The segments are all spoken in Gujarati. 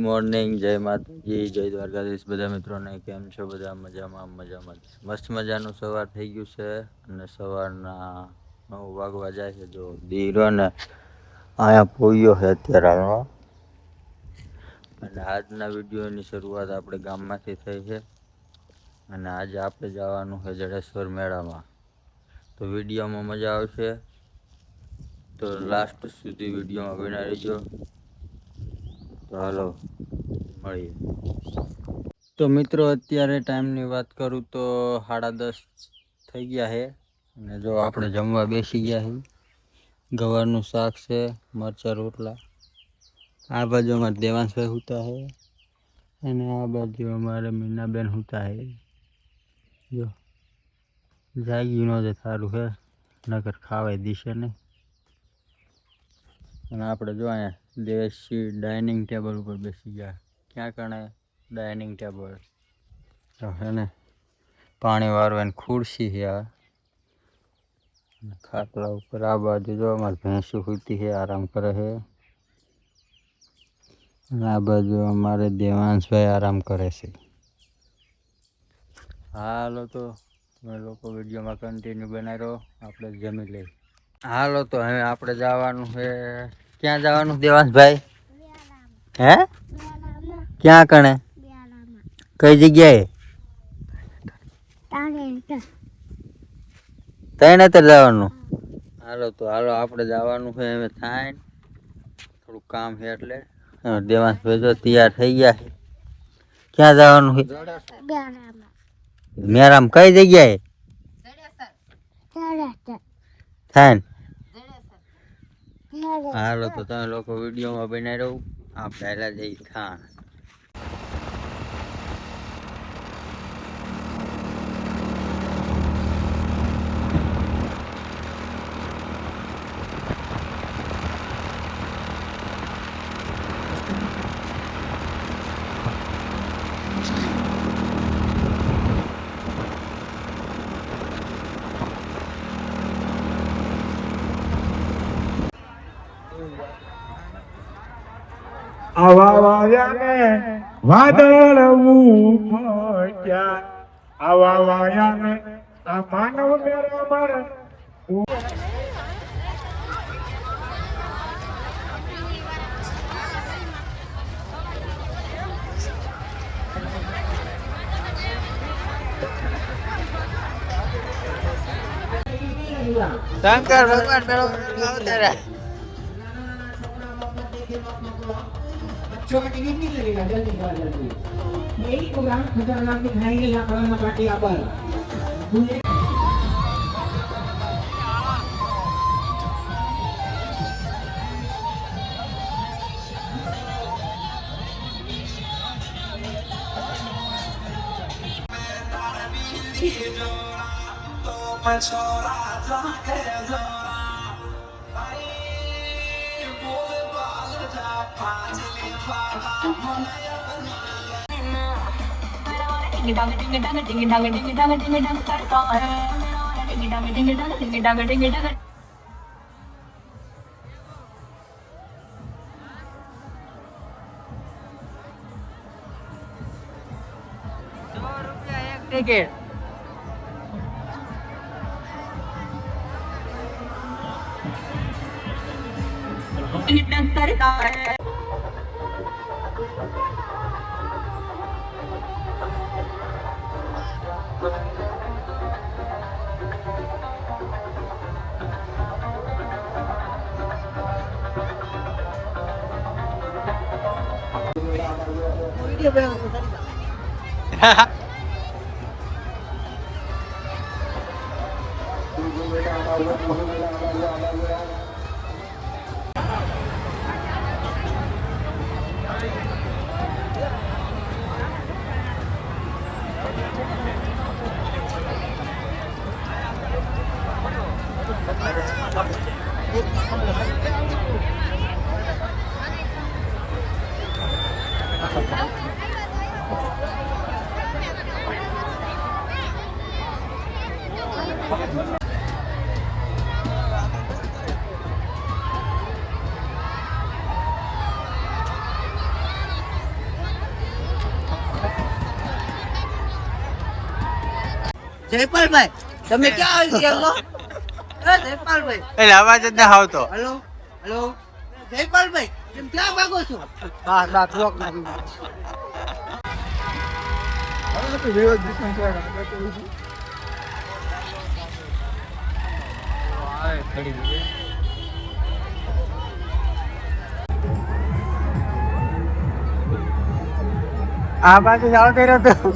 મોર્નિંગ, જય માતાજી, જય દ્વારકાધીશ બધા મિત્રોને. કેમ છો બધા? મજામાં. મસ્ત મજાનું સવાર થઈ ગયું છે અને સવારના 9 વાગવા જાય છે. જો દીરો ને અહીંયા પોયો છે અત્યારે હાલમાં. અને આજના વિડીયોની શરૂઆત આપણે ગામમાંથી થઈ છે અને આજે આપણે જવાનું છે જડેશ્વર મેળામાં. તો વિડીયોમાં મજા આવશે તો લાસ્ટ સુધી વિડીયોમાં બના રહીજો. તો હાલો મળીએ. તો મિત્રો અત્યારે ટાઈમની વાત કરું તો 10:30 થઈ ગયા છે અને જો આપણે જમવા બેસી ગયા છે. ગવારનું શાક છે, મરચાં રોટલા. આ બાજુ અમારે દેવાંશભાઈ હુતા છે અને આ બાજુ અમારે મીનાબેન હુતા છે. જો જાગી ન જાય સારું છે, નગર ખાવાય દિશે નહીં. અને આપણે જો અહીંયા દેશી ડાઇનિંગ ટેબલ ઉપર બેસી ગયા. ક્યાં કણે ડાઇનિંગ ટેબલ છે ને, પાણી વાળવાની ખુરશી છે. આ ખાટલા ઉપર આ બાજુ જો અમારે ભેંસું સૂતી છે, આરામ કરે છે. અને આ બાજુ અમારે દેવાંશભાઈ આરામ કરે છે. હાલો તો તમે લોકો વિડીયોમાં કન્ટિન્યુ બનાવી રહો, આપણે જમી લઈએ. હાલો તો હવે આપણે જવાનું છે. ક્યાં જવાનું દેવાંશભાઈ? હે ક્યાં કણે? કઈ જગ્યાએ? તને તો જવાનું. હાલો આપણે જવાનું છે. હવે થાય થોડું કામ છે એટલે દેવાંશભાઈ જો તૈયાર થઈ ગયા છે. ક્યાં જવાનું છે? મેરામ કઈ જગ્યાએ થાય? હાલો તો તમે લોકો વિડીયોમાં બનાવી રહો, આપણે પહેલા જઈ ખાન. આવા વાયાને વાદળ ઉમટ્યા, આવા વાયાને આ માનવ મેરા મારા. શંકર ભગવાન મેળો અવતારા. छोटी नहीं लगेगा जल्दी यही प्रोग्राम खतरनाक दिखाएंगे यहाँ पर पार्टी पर टिकट જયપાલભાઈ તમે ક્યાં આવી ગયા છો જયપાલભાઈ એટલે અવાજ જ ના આવતો. હેલો હેલો જયપાલભાઈ તમે ક્યાં ભાગો છો આ બાજુ આવતો રહ્યો તો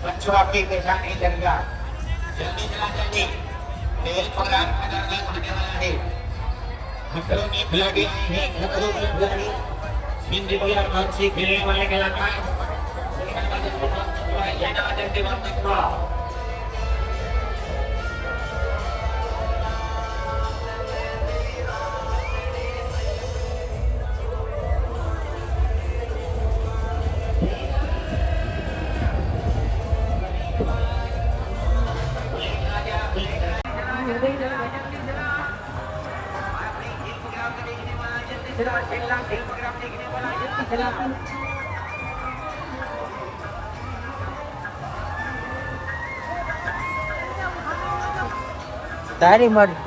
बच्चों आपकी पेशा नहीं चलेगा जल्दी चला जाइए तेल प्रोग्राम खतरनाक होने वाला है घरों में ब्लडी है घरों में ब्लडी हिंदी बोला बहुत सी खेलने वाले कलाकार તારી મરજી.